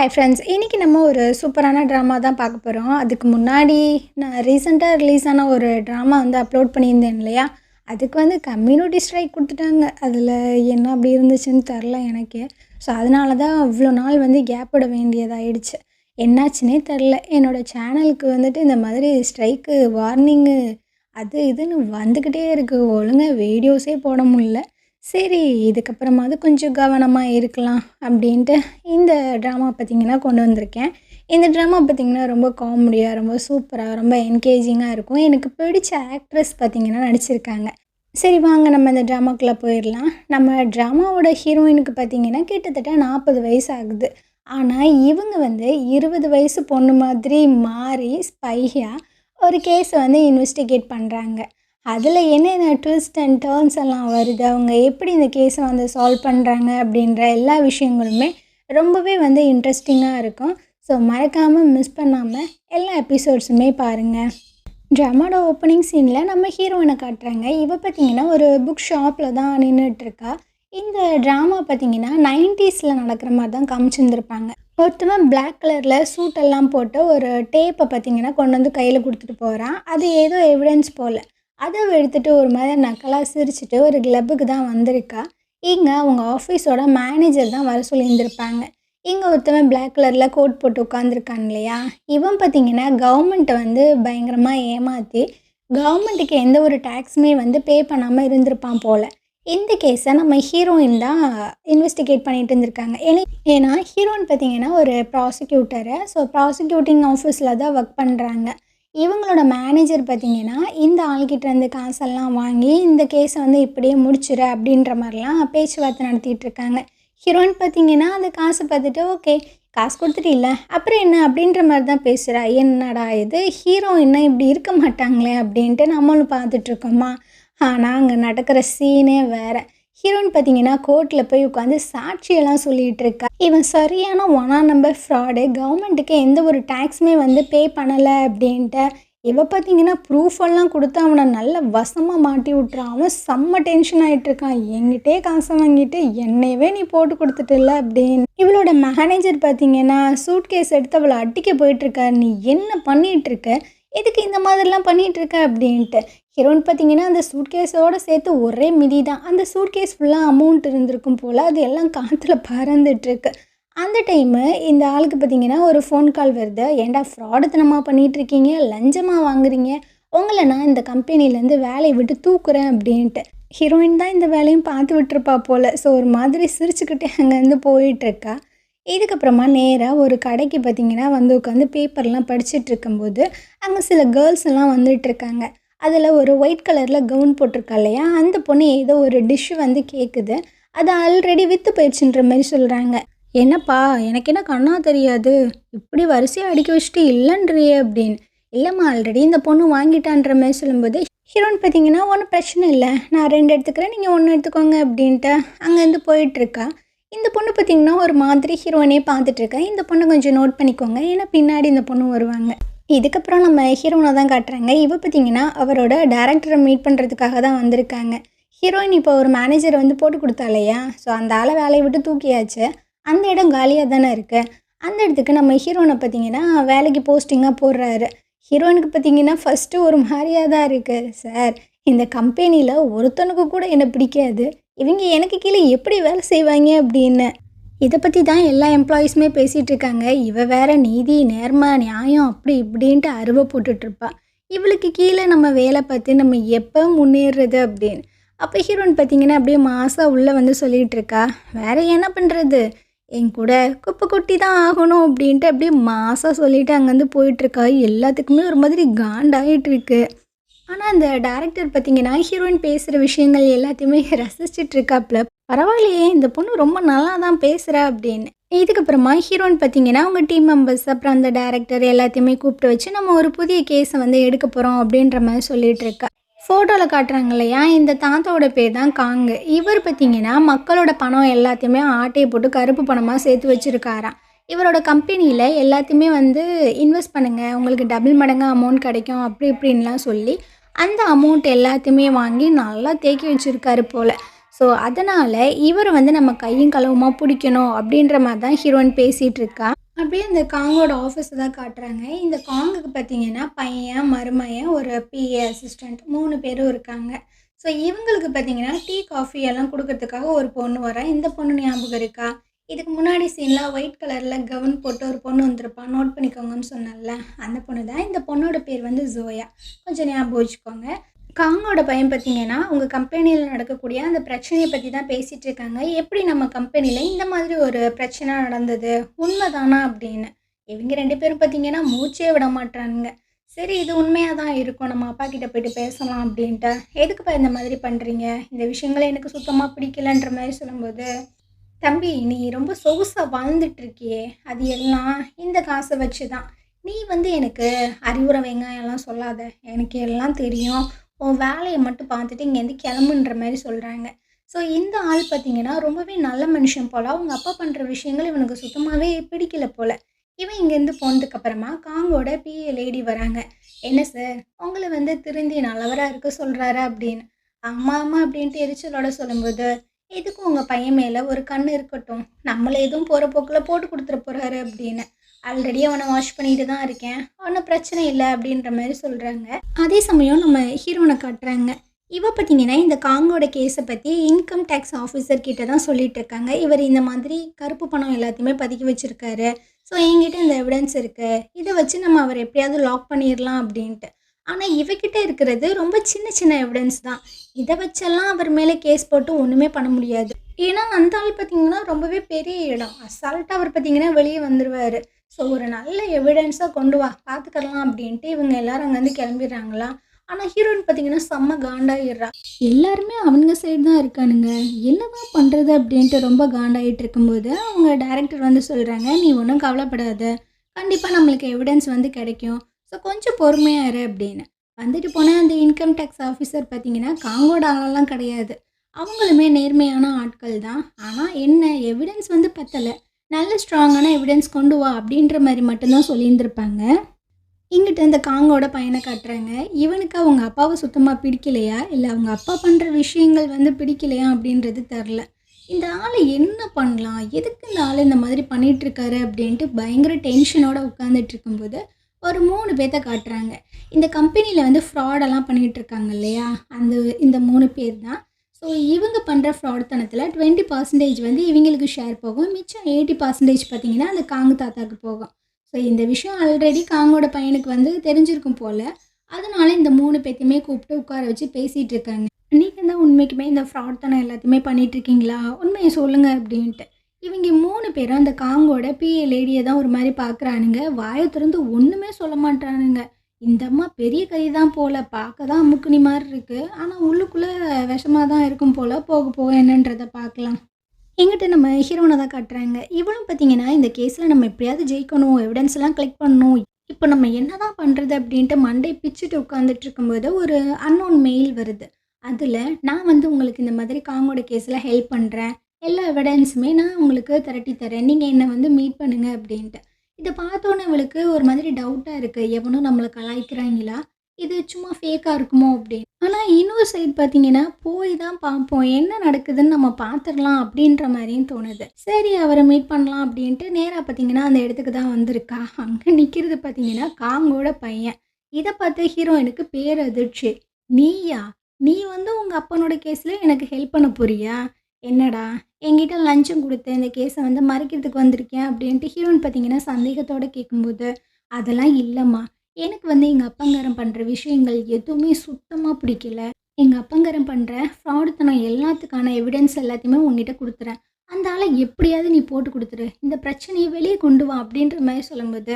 Hi friends, இன்றைக்கி நம்ம ஒரு சூப்பரான ட்ராமா தான் பார்க்க போகிறோம். அதுக்கு முன்னாடி நான் ரீசெண்டாக ரிலீஸ் ஆன ஒரு ட்ராமா வந்து அப்லோட் பண்ணியிருந்தேன் இல்லையா, அதுக்கு வந்து கம்யூனிட்டி ஸ்ட்ரைக் கொடுத்துட்டாங்க. அதில் என்ன அப்படி இருந்துச்சுன்னு தெரில எனக்கு. ஸோ அதனால தான் அவ்வளோ நாள் வந்து கேப் விட வேண்டியதாகிடுச்சு. என்னாச்சுன்னே தெரில. என்னோடய சேனலுக்கு வந்துட்டு இந்த மாதிரி ஸ்ட்ரைக்கு வார்னிங்கு அது இதுன்னு வந்துக்கிட்டே இருக்குது. ஒழுங்காக வீடியோஸே போட முடில. சரி, இதுக்கப்புறமாவது கொஞ்சம் கவனமாக இருக்கலாம் அப்படின்ட்டு இந்த ட்ராமா பார்த்திங்கன்னா கொண்டு வந்திருக்கேன். இந்த ட்ராமா பார்த்திங்கன்னா ரொம்ப காமெடியாக, ரொம்ப சூப்பராக, ரொம்ப என்கேஜிங்காக இருக்கும். எனக்கு பிடிச்ச ஆக்ட்ரஸ் பார்த்திங்கன்னா நடிச்சிருக்காங்க. சரி வாங்க நம்ம இந்த ட்ராமாக்குள்ளே போயிடலாம். நம்ம ட்ராமாவோட ஹீரோயினுக்கு பார்த்திங்கன்னா கிட்டத்தட்ட 40 வயசு ஆகுது. ஆனால் இவங்க வந்து 20 வயசு பொண்ணு மாதிரி மாறி ஸ்பையாக ஒரு கேஸை வந்து இன்வெஸ்டிகேட் பண்ணுறாங்க. அதில் என்னென்ன ட்விஸ்ட் அண்ட் டர்ன்ஸ் எல்லாம் வருது, அவங்க எப்படி இந்த கேஸை வந்து சால்வ் பண்ணுறாங்க அப்படின்ற எல்லா விஷயங்களுமே ரொம்பவே வந்து இன்ட்ரெஸ்டிங்காக இருக்கும். ஸோ மறக்காமல் மிஸ் பண்ணாமல் எல்லா எபிசோட்ஸுமே பாருங்கள். ட்ராமாவோட ஓப்பனிங் சீனில் நம்ம ஹீரோயினை காட்டுறாங்க. இவ பார்த்திங்கன்னா ஒரு புக் ஷாப்பில் தான் நின்றுட்டுருக்கா. இந்த ட்ராமா பார்த்திங்கன்னா 90ஸில் நடக்கிற மாதிரி தான் காமிச்சிருந்துருப்பாங்க. ஒருத்தவன் பிளாக் கலரில் சூட்டெல்லாம் போட்டு ஒரு டேப்பை பார்த்திங்கன்னா கொண்டு வந்து கையில் கொடுத்துட்டு போகிறான். அது ஏதோ எவிடன்ஸ் போல். அதை எடுத்துகிட்டு ஒரு மாதிரி நக்கலாக சிரிச்சுட்டு ஒரு கிளப்புக்கு தான் வந்திருக்கா. இங்கே அவங்க ஆஃபீஸோட மேனேஜர் தான் வர சொல்லியிருந்திருப்பாங்க. இங்கே ஒருத்தவன் பிளாக் கலரில் கோட் போட்டு உட்காந்துருக்கான் இல்லையா, இவன் பார்த்திங்கன்னா கவர்மெண்ட்டை வந்து பயங்கரமாக ஏமாற்றி கவர்மெண்ட்டுக்கு எந்த ஒரு டேக்ஸுமே வந்து பே பண்ணாமல் இருந்திருப்பான் போல். இந்த கேஸை நம்ம ஹீரோயின் தான் இன்வெஸ்டிகேட் பண்ணிகிட்டு இருந்திருக்காங்க. ஏன்னா ஹீரோயின் பார்த்திங்கன்னா ஒரு ப்ராசிக்யூட்டரு. ஸோ ப்ராசிக்யூட்டிங் ஆஃபீஸில் தான் ஒர்க் பண்ணுறாங்க. இவங்களோட மேனேஜர் பார்த்திங்கன்னா இந்த ஆள்கிட்டேருந்து காசெல்லாம் வாங்கி இந்த கேஸை வந்து இப்படியே முடிச்சிடு அப்படின்ற மாதிரிலாம் பேச்சுவார்த்தை நடத்திட்டு இருக்காங்க. ஹீரோயின் பார்த்திங்கன்னா அந்த காசை பார்த்துட்டு ஓகே காசு கொடுத்துட்டு இல்லை அப்புறம் என்ன அப்படின்ற மாதிரி தான் பேசுகிறா. என்னடா இது, ஹீரோயின்னா இப்படி இருக்க மாட்டாங்களே அப்படின்ட்டு நம்மளும் பார்த்துட்ருக்கோமா. ஆனால் அங்கே நடக்கிற சீனே வேறு. ஹீரோயின் பார்த்திங்கன்னா கோர்ட்டில் போய் உட்காந்து சாட்சியெல்லாம் சொல்லிகிட்டு இருக்கா. இவன் சரியான 1 நம்பர் ஃப்ராடு, கவர்மெண்ட்டுக்கு எந்த ஒரு டேக்ஸுமே வந்து பே பண்ணலை அப்படின்ட்டு. இவன் பார்த்திங்கன்னா ப்ரூஃபெல்லாம் கொடுத்து அவனை நல்ல வசமாக மாட்டி விட்றான். அவன் செம்ம டென்ஷன் ஆகிட்டுருக்கான். எங்கிட்டே காசை வாங்கிட்டு என்னையவே நீ போட்டு கொடுத்துட்டில்ல அப்படின்னு. இவளோட மேனேஜர் பார்த்திங்கன்னா சூட் கேஸ் எடுத்து அவளை அடிக்க போயிட்டுருக்கா. நீ என்ன பண்ணிகிட்ருக்க, எதுக்கு இந்த மாதிரிலாம் பண்ணிகிட்ருக்க அப்படின்ட்டு. ஹீரோயின் பார்த்திங்கன்னா அந்த சூட்கேஸோடு சேர்த்து ஒரே மிதி தான். அந்த சூட்கேஸ் ஃபுல்லாக அமௌண்ட் இருந்திருக்கும் போல். அது எல்லாம் காற்றுல பறந்துட்டுருக்கு. அந்த டைமு இந்த ஆளுக்கு பார்த்திங்கன்னா ஒரு ஃபோன் கால் வருது. ஏன்டா ஃப்ராடுத்தனமாக பண்ணிகிட்ருக்கீங்க, லஞ்சமாக வாங்குறீங்க, உங்களை நான் இந்த கம்பெனிலேருந்து வேலையை விட்டு தூக்குறேன் அப்படின்ட்டு. ஹீரோயின் தான் இந்த வேலையும் பார்த்து விட்டுருப்பா போல். ஸோ ஒரு மாதிரி சிரிச்சுக்கிட்டே அங்கேருந்து போயிட்டுருக்கா. இதுக்கப்புறமா நேராக ஒரு கடைக்கு பார்த்திங்கன்னா வந்து உட்காந்து பேப்பர்லாம் படிச்சுட்டு இருக்கும்போது அங்கே சில கேர்ள்ஸ் எல்லாம் வந்துட்டுருக்காங்க. அதில் ஒரு ஒயிட் கலரில் கவுன் போட்டிருக்கா இல்லையா, அந்த பொண்ணு ஏதோ ஒரு டிஷ்ஷு வந்து கேட்குது. அது ஆல்ரெடி விற்று போயிடுச்சுன்ற மாதிரி சொல்கிறாங்க. என்னப்பா எனக்கு என்ன கண்ணா தெரியாது, இப்படி வரிசையாக அடிக்க வச்சுட்டு இல்லைன்றியே அப்படின்னு. இல்லைம்மா ஆல்ரெடி இந்த பொண்ணு வாங்கிட்டான்ற மாதிரி சொல்லும்போது ஹீரோயின் பார்த்திங்கன்னா ஒன்றும் பிரச்சனை இல்லை, நான் 2 எடுத்துக்கிறேன், நீங்கள் 1 எடுத்துக்கோங்க அப்படின்ட்டு அங்கேருந்து போயிட்டுருக்கா. இந்த பொண்ணு பார்த்திங்கன்னா ஒரு மாதிரி ஹீரோயினே பார்த்துட்ருக்கேன். இந்த பொண்ணை கொஞ்சம் நோட் பண்ணிக்கோங்க, ஏன்னா பின்னாடி இந்த பொண்ணு வருவாங்க. இதுக்கப்புறம் நம்ம ஹீரோனை தான் காட்டுறாங்க. இவ பார்த்திங்கன்னா அவரோட டேரக்டரை மீட் பண்ணுறதுக்காக தான் வந்திருக்காங்க. ஹீரோயின் இப்போ ஒரு மேனேஜரை வந்து போட்டு கொடுத்தா இல்லையா, ஸோ அந்த ஆளை வேலையை விட்டு தூக்கியாச்சு. அந்த இடம் காலியாக தானே இருக்குது. அந்த இடத்துக்கு நம்ம ஹீரோனை பார்த்திங்கன்னா வேலைக்கு போஸ்டிங்காக போடுறாரு. ஹீரோயினுக்கு பார்த்திங்கன்னா ஃபஸ்ட்டு ஒரு மாதிரியாக தான் இருக்குது. சார், இந்த கம்பெனியில் ஒருத்தனுக்கு கூட என்னை பிடிக்காது, இவங்க எனக்கு கீழே எப்படி வேலை செய்வாங்க அப்படின்னு. இதை பற்றி தான் எல்லா எம்ப்ளாயீஸுமே பேசிகிட்டு இருக்காங்க. இவ வேறு நீதி நேர்மை நியாயம் அப்படி இப்படின்ட்டு அருவை போட்டுட்ருப்பா. இவளுக்கு கீழே நம்ம வேலை பார்த்து நம்ம எப்போ முன்னேறுறது அப்படின்னு. அப்போ ஹீரோயின் பார்த்திங்கன்னா அப்படியே மாசாக உள்ளே வந்து சொல்லிகிட்டு இருக்கா. வேறு என்ன பண்ணுறது, என் கூட குப்பை கொட்டி தான் ஆகணும் அப்படின்ட்டு அப்படியே மாசாக சொல்லிவிட்டு அங்கேருந்து போயிட்டுருக்கா. எல்லாத்துக்குமே ஒரு மாதிரி காண்டாகிட்டுருக்கு. ஆனால் அந்த டேரக்டர் பார்த்திங்கன்னா ஹீரோயின் பேசுகிற விஷயங்கள் எல்லாத்தையுமே ரசிச்சிட்ருக்காப்புல. பரவாயில்லையே, இந்த பொண்ணு ரொம்ப நல்லா தான் பேசுகிறா அப்படின்னு. இதுக்கப்புறமா ஹீரோயின் பார்த்திங்கன்னா அவங்க டீம் மெம்பர்ஸ் அப்புறம் அந்த டேரக்டர் எல்லாத்தையுமே கூப்பிட்டு வச்சு நம்ம ஒரு புதிய கேஸை வந்து எடுக்க போகிறோம் அப்படின்ற மாதிரி சொல்லிகிட்டு இருக்கா. ஃபோட்டோவில் காட்டுறாங்க இல்லையா, இந்த தாத்தாவோட பேர் தான் காங்கு. இவர் பார்த்திங்கன்னா மக்களோட பணம் எல்லாத்தையுமே ஆட்டையை போட்டு கருப்பு பணமாக சேர்த்து வச்சுருக்காராம். இவரோட கம்பெனியில் எல்லாத்தையுமே வந்து இன்வெஸ்ட் பண்ணுங்கள், உங்களுக்கு டபுள் மடங்கு அமௌண்ட் கிடைக்கும் அப்படி இப்படின்லாம் சொல்லி அந்த அமௌண்ட் எல்லாத்தையுமே வாங்கி நல்லா தேக்கி வச்சுருக்காரு போல். ஸோ அதனால் இவர் வந்து நம்ம கையும் களவுமா பிடிக்கணும் அப்படின்ற மாதிரி தான் ஹீரோயின் பேசிகிட்டு இருக்கா. அப்படியே அந்த காங்கோட ஆஃபீஸ தான் காட்டுறாங்க. இந்த காங்குக்கு பார்த்தீங்கன்னா, பையன், மருமகன், ஒரு பிஏ அசிஸ்டன்ட் 3 பேரும் இருக்காங்க. ஸோ இவங்களுக்கு பார்த்தீங்கன்னா, டீ, காஃபி எல்லாம் குடுக்கறதுக்காக ஒரு பொண்ணு வரா. இந்த பொண்ணு ஞாபகம் இருக்கா? இதுக்கு முன்னாடி சீன்ல ஒயிட் கலர்ல கவுன் போட்டு ஒரு பொண்ணு வந்திருப்பா. நோட் பண்ணிக்கோங்கன்னு சொன்னேன்ல, அந்த பொண்ணு தான். இந்த பொண்ணோட பேர் வந்து ஜோயா. கொஞ்சம் ஞாபகம் வச்சுக்கோங்க. காங்கோட பையன் பார்த்தீங்கன்னா, உங்க கம்பெனியில நடக்கக்கூடிய அந்த பிரச்சனைய பத்தி தான் பேசிட்டு இருக்காங்க. எப்படி நம்ம கம்பெனியில இந்த மாதிரி ஒரு பிரச்சனை நடந்தது, உண்மைதானா அப்படின்னு. இவங்க 2 பேரும் பார்த்தீங்கன்னா, மூச்சே விட மாட்றானுங்க. சரி இது உண்மையா தான் இருக்கும். நம்ம அப்பா கிட்ட போயிட்டு பேசலாம் அப்படின்ட்டு. எதுக்குப்பா இந்த மாதிரி பண்றீங்க? இந்த விஷயங்கள எனக்கு சுத்தமா பிடிக்கலன்ற மாரி சொல்லும்போது, தம்பி நீ ரொம்ப சொகுசா வாழ்ந்துட்டு இருக்கியே, அது எல்லாம் இந்த காச வச்சு தான். நீ வந்து எனக்கு அறிவுரை வெங்காயம்லாம் சொல்லாத. எனக்கு எல்லாம் தெரியும். உன் வேலைய மட்டும் பார்த்துட்டு இங்கேருந்து கிளம்புன்ற மாரி சொல்றாங்க. ஸோ இந்த ஆள் பார்த்தீங்கன்னா, ரொம்பவே நல்ல மனுஷன் போல. அவங்க அப்பா பண்ற விஷயங்கள் இவனுக்கு சுத்தமாவே பிடிக்கல போல. இவன் இங்கேருந்து போனதுக்கப்புறமா காங்கோட பிஏ லேடி வராங்க. "என்ன சார், உங்கள வந்து திருந்தி நல்லவரா இருக்க சொல்றாரா?" அப்படின்னு. "ஆமா, ஆமா" அப்படின்ட்டு எரிச்சலோட சொல்லும்போது, "எதுக்கும் உங்க பையன் மேல ஒரு கண்ணு இருக்கட்டும். நம்மள எதுவும் போற போக்குல போட்டு குடுத்துற போறாரு" அப்படின்னு. "ஆல்ரெடி அவன வாஷ் பண்ணிட்டு தான் இருக்கேன். ஒண்ணும் பிரச்சனை இல்ல" அப்படின்ற மாரி சொல்றாங்க. அதே சமயம் நம்ம ஹீரோன காட்டுறாங்க. இவ பார்த்தீங்கன்னா, இந்த காங்கோட கேஸ பத்தி இன்கம் டேக்ஸ் ஆஃபீசர் கிட்ட தான் சொல்லிட்டு இருக்காங்க. இவர் இந்த மாதிரி கருப்பு பணம் எல்லாத்தையுமே பதுக்கி வச்சிருக்காரு. ஸோ என்கிட்ட இந்த எவிடன்ஸ் இருக்கு. இத வச்சு நம்ம அவர எப்படியாவது லாக் பண்ணிரலாம் அப்படின்ட்டு. ஆனா இவகிட்ட இருக்கிறது ரொம்ப சின்ன சின்ன எவிடன்ஸ் தான். இத வச்செல்லாம் அவர் மேல கேஸ் போட்டு ஒண்ணுமே பண்ண முடியாது. ஏன்னா அந்த ஆள் பார்த்தீங்கன்னா, ரொம்பவே பெரிய இடம். அசால்ட்டா அவர் பார்த்தீங்கன்னா வெளிய வந்துருவாரு. ஸோ ஒரு நல்ல எவிடன்ஸா கொண்டு வா பார்த்துக்கலாம் அப்படின்ட்டு இவங்க எல்லாரும் அங்கேருந்து கிளம்பிடுறாங்களா. ஆனால் ஹீரோயின் பார்த்தீங்கன்னா செம்ம காண்டாயிடுறா. எல்லாருமே அவனுங்க சைடு தான் இருக்கானுங்க, என்னதான் பண்ணுறது அப்படின்ட்டு ரொம்ப காண்டாயிட்டு இருக்கும்போது அவங்க டைரக்டர் வந்து சொல்கிறாங்க, நீ ஒன்றும் கவலைப்படாத, கண்டிப்பாக நம்மளுக்கு எவிடன்ஸ் வந்து கிடைக்கும். ஸோ கொஞ்சம் பொறுமையாக இரு அப்படின்னு. வந்துட்டு போனால் அந்த இன்கம் டேக்ஸ் ஆஃபீஸர் பார்த்தீங்கன்னா காங்கோட ஆளெல்லாம் கிடையாது. அவங்களுமே நேர்மையான ஆட்கள் தான். ஆனால் என்ன எவிடன்ஸ் வந்து பத்தலை, நல்ல ஸ்ட்ராங்கான எவிடன்ஸ் கொண்டு வா அப்படின்ற மாதிரி மட்டும்தான் சொல்லியிருந்திருப்பாங்க. இங்கிட்டு இந்த காங்கோட பையனை காட்டுறாங்க. இவனுக்கு அவங்க அப்பாவை சுத்தமாக பிடிக்கலையா, இல்லை அவங்க அப்பா பண்ணுற விஷயங்கள் வந்து பிடிக்கலையா அப்படின்றது தெரில. இந்த ஆளை என்ன பண்ணலாம், எதுக்கு இந்த ஆள் இந்த மாதிரி பண்ணிகிட்ருக்காரு அப்படின்ட்டு பயங்கர டென்ஷனோட உட்காந்துட்டு இருக்கும்போது ஒரு 3 பேர்த்த காட்டுறாங்க. இந்த கம்பெனியில் வந்து ஃப்ராடெல்லாம் பண்ணிகிட்டு இருக்காங்க இல்லையா, இந்த 3 பேர் தான். ஸோ இவங்க பண்ணுற ஃப்ராட்தனத்தில் 20% வந்து இவங்களுக்கு ஷேர் போகும், மிச்சம் 80% பார்த்தீங்கன்னா அந்த காங்கு தாத்தாவுக்கு போகும். ஸோ இந்த விஷயம் ஆல்ரெடி காங்கோட பையனுக்கு வந்து தெரிஞ்சிருக்கும் போல். அதனால இந்த 3 பேத்தையுமே கூப்பிட்டு உட்கார வச்சு பேசிகிட்டு இருக்காங்க. நீங்கள் தான் உண்மைக்குமே இந்த ஃப்ராட்தனம் எல்லாத்தையுமே பண்ணிகிட்ருக்கீங்களா, உண்மையை சொல்லுங்கள் அப்படின்ட்டு. இவங்க 3 பேரும் அந்த காங்கோட பிஏ லேடியை தான் ஒரு மாதிரி பார்க்குறானுங்க. வாயை திறந்து ஒன்றுமே சொல்ல மாட்டானுங்க. இந்த அம்மா பெரிய கை தான் போல், பார்க்க தான் அமுக்குனி மாதிரி இருக்குது, ஆனால் உள்ளுக்குள்ளே விஷமாக தான் இருக்கும் போல். போக போக என்னன்றதை பார்க்கலாம். எங்கிட்ட நம்ம ஹீரோனை தான் காட்டுறாங்க. இவளும் பார்த்தீங்கன்னா, இந்த கேஸில் நம்ம எப்படியாவது ஜெயிக்கணும், எவிடன்ஸ்லாம் கலெக்ட் பண்ணணும். இப்போ நம்ம என்ன தான் பண்ணுறது அப்படின்ட்டு மண்டை பிச்சுட்டு உட்காந்துட்டு இருக்கும்போது ஒரு அன்னோன் மெயில் வருது. அதில் நான் வந்து உங்களுக்கு இந்த மாதிரி காங்கோட கேஸில் ஹெல்ப் பண்ணுறேன், எல்லா எவிடன்ஸுமே நான் உங்களுக்கு திரட்டி தரேன், நீங்கள் என்னை வந்து மீட் பண்ணுங்க அப்படின்ட்டு. இதை பார்த்தோன்னே இவளுக்கு ஒரு மாதிரி டவுட்டாக இருக்குது, எவனும் நம்மளை கலாய்க்கிறாங்களா, இது சும்மா ஃபேக்காக இருக்குமோ அப்படின்னு. ஆனால் இன்னொரு சைடு பார்த்தீங்கன்னா, போய் தான் பார்ப்போம், என்ன நடக்குதுன்னு நம்ம பார்த்துடலாம் அப்படின்ற மாதிரியும் தோணுது. சரி அவரை மீட் பண்ணலாம் அப்படின்ட்டு நேராக பார்த்தீங்கன்னா அந்த இடத்துக்கு தான் வந்திருக்கா. அங்கே நிற்கிறது பார்த்தீங்கன்னா காங்கோட பையன். இதை பார்த்து ஹீரோயினுக்கு பேரதிர்ச்சி. நீயா, நீ வந்து உங்கள் அப்பனோட கேஸில் எனக்கு ஹெல்ப் பண்ண போறியா, என்னடா என்கிட்ட லஞ்சம் கொடுத்து இந்த கேஸை வந்து மறைக்கிறதுக்கு வந்திருக்கேன் அப்படின்ட்டு ஹீரோயின் பார்த்தீங்கன்னா சந்தேகத்தோடு கேட்கும்போது, அதெல்லாம் இல்லைம்மா, எனக்கு வந்து எங்கள் அப்பங்காரன் பண்ணுற விஷயங்கள் எதுவுமே சுத்தமாக பிடிக்கல. எங்கள் அப்பங்காரன் பண்ணுற ஃப்ராடுத்தனம் எல்லாத்துக்கான எவிடன்ஸ் எல்லாத்தையுமே உங்ககிட்ட கொடுத்துறேன். அந்த ஆளை எப்படியாவது நீ போட்டு கொடுத்துரு, இந்த பிரச்சனையை வெளியே கொண்டு வா அப்படின்ற மாதிரி சொல்லும்போது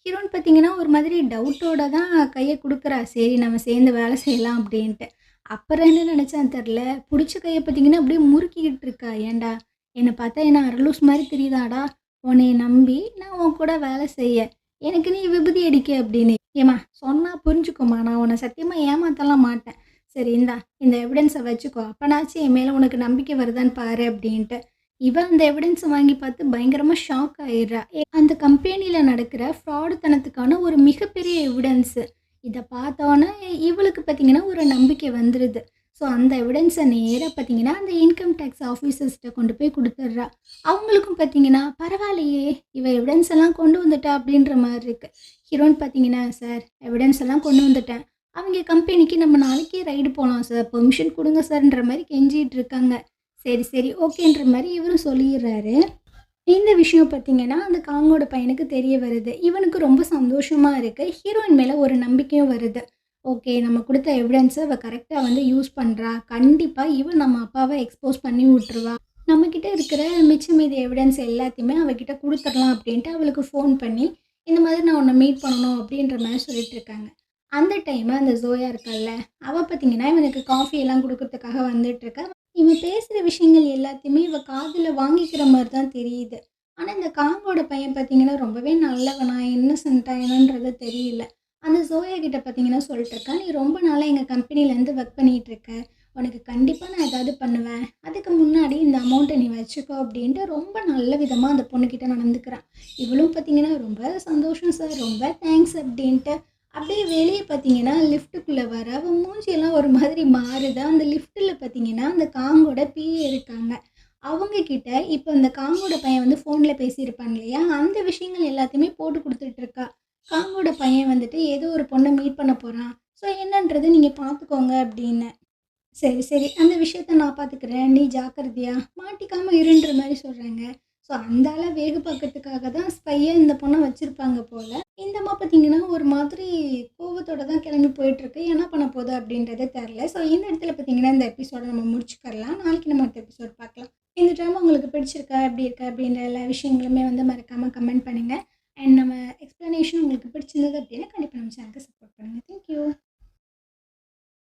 ஹீரோயின் பார்த்தீங்கன்னா ஒரு மாதிரி டவுட்டோட தான் கையை கொடுக்குறா. சரி நம்ம சேர்ந்து வேலை செய்யலாம் அப்படின்ட்டு. அப்புறம் என்ன நினச்சான்னு தெரில, பிடிச்ச கையை பார்த்தீங்கன்னா அப்படியே முறுக்கிக்கிட்டு இருக்கா. ஏன்டா என்னை பார்த்தா என்ன அரலூஸ் மாதிரி தெரியுதாடா, உன்னைய நம்பி நான் உன் கூட வேலை செய்ய, எனக்கு நீ விபூதி அடிக்க அப்படின்னு. ஏம்மா சொன்னா புரிஞ்சுக்கோமா, நான் உன்னை சத்தியமாக ஏமாத்தலாம் மாட்டேன். சரி இந்தா இந்த எவிடன்ஸை வச்சுக்கோ, அப்போனாச்சும் என் மேலே உனக்கு நம்பிக்கை வருதான்னு பாரு அப்படின்ட்டு. இவன் அந்த எவிடன்ஸை வாங்கி பார்த்து பயங்கரமாக ஷாக் ஆயிடுறா. அந்த கம்பெனியில் நடக்கிற ஃப்ராடுத்தனத்துக்கான ஒரு மிகப்பெரிய எவிடன்ஸு. இதை பார்த்தோன்னே இவளுக்கு பார்த்தீங்கன்னா ஒரு நம்பிக்கை வந்துடுது. ஸோ அந்த எவிடன்ஸை நேராக பார்த்தீங்கன்னா அந்த இன்கம் டேக்ஸ் ஆஃபீஸர்ஸ்கிட்ட கொண்டு போய் கொடுத்துட்றா. அவங்களுக்கும் பார்த்தீங்கன்னா பரவாயில்லையே இவ எவிடன்ஸ் எல்லாம் கொண்டு வந்துட்டா அப்படின்ற மாதிரி இருக்குது. ஹீரோயின் பார்த்தீங்கன்னா சார் எவிடன்ஸ் எல்லாம் கொண்டு வந்துட்டேன், அவங்க கம்பெனிக்கு நம்ம நாளைக்கே ரைடு போகலாம் சார், பெர்மிஷன் கொடுங்க சார்ன்ற மாதிரி கெஞ்சிட்டு இருக்காங்க. சரி சரி ஓகேன்ற மாதிரி இவரும் சொல்லிடுறாரு. இந்த விஷயம் பார்த்தீங்கன்னா அந்த காங்கோட பையனுக்கு தெரிய வருது. இவனுக்கு ரொம்ப சந்தோஷமாக இருக்குது. ஹீரோயின் மேலே ஒரு நம்பிக்கையும் வருது. ஓகே நம்ம கொடுத்த எவிடன்ஸை அவள் கரெக்டாக வந்து யூஸ் பண்ணுறா, கண்டிப்பாக இவன் நம்ம அப்பாவை எக்ஸ்போஸ் பண்ணி விட்டுருவா, நம்மக்கிட்ட இருக்கிற மிச்ச மீதி எவிடன்ஸ் எல்லாத்தையுமே அவகிட்ட கொடுத்துடலாம் அப்படின்ட்டு அவளுக்கு ஃபோன் பண்ணி இந்த மாதிரி நான் உன்னை மீட் பண்ணணும் அப்படின்ற மாதிரி சொல்லிட்டு இருக்காங்க. அந்த டைம் அந்த ஜோயா இருக்கால்ல, அவள் பார்த்தீங்கன்னா இவனுக்கு காஃபி எல்லாம் கொடுக்கறதுக்காக வந்துட்டுருக்கா. இவன் பேசுகிற விஷயங்கள் எல்லாத்தையுமே இவள் காதில் வாங்கிக்கிற மாதிரி தான் தெரியுது. ஆனால் இந்த காங்கோட பையன் பார்த்தீங்கன்னா ரொம்பவே நல்லவனா இன்னசென்ட்டா என்னன்றது தெரியல. அந்த ஜோயா கிட்ட பார்த்தீங்கன்னா சொல்லிட்டுருக்கா, நீ ரொம்ப நாளாக எங்கள் கம்பெனிலேருந்து ஒர்க் பண்ணிகிட்டு இருக்க, உனக்கு கண்டிப்பாக நான் ஏதாவது பண்ணுவேன், அதுக்கு முன்னாடி இந்த அமௌண்ட்டை நீ வச்சுக்கோ அப்படின்ட்டு ரொம்ப நல்ல விதமாக அந்த பொண்ணுக்கிட்ட நடந்துக்கிறான். இவளும் பார்த்தீங்கன்னா ரொம்ப சந்தோஷம் சார், ரொம்ப தேங்க்ஸ் அப்படின்ட்டு அப்படியே வெளியே பார்த்தீங்கன்னா லிஃப்ட்டுக்குள்ளே வர அவன் மூஞ்சியெல்லாம் ஒரு மாதிரி மாறுது. அந்த லிஃப்ட்டில் பார்த்தீங்கன்னா அந்த காங்கோட பிஏ இருக்காங்க. அவங்க கிட்ட இப்போ அந்த காங்கோட பையன் வந்து ஃபோனில் பேசியிருப்பான் இல்லையா, அந்த விஷயங்கள் எல்லாத்தையுமே போட்டு கொடுத்துட்டு இருக்கா. காங்கோட பையன் வந்துட்டு ஏதோ ஒரு பொண்ணை மீட் பண்ண போகிறான், ஸோ என்னன்றது நீங்கள் பார்த்துக்கோங்க அப்படின்னு. சரி சரி அந்த விஷயத்த நான் பார்த்துக்கிறேன், நீ ஜாக்கிரதையா மாட்டிக்காமல் இருன்ற மாதிரி சொல்கிறாங்க. ஸோ அந்த ஆளை வேக பார்க்கறதுக்காக தான் ஸ்பையை இந்த பொண்ணை வச்சுருப்பாங்க போல். இந்த அம்மா பார்த்தீங்கன்னா ஒரு மாதிரி கோவத்தோட தான் கிளம்பி போயிட்டுருக்கு, என்ன பண்ண போகுது அப்படின்றதே தெரில. ஸோ இந்த இடத்துல பார்த்தீங்கன்னா இந்த எபிசோடை நம்ம முடிச்சுக்கலாம். நாளைக்கு நம்ம அடுத்த எபிசோட் பார்க்கலாம். இந்த ட்ராமா உங்களுக்கு பிடிச்சிருக்கா எப்படி இருக்கா அப்படின்ற எல்லா விஷயங்களுமே வந்து மறக்காமல் கமெண்ட் பண்ணுங்கள். அண்ட் நம்ம எக்ஸ்ப்ளனேஷன் உங்களுக்கு பிடிச்சிருந்தது அப்படின்னா கண்டிப்பாக நம்ம சேனலுக்கு சப்போர்ட் பண்ணுங்கள். தேங்க்யூ.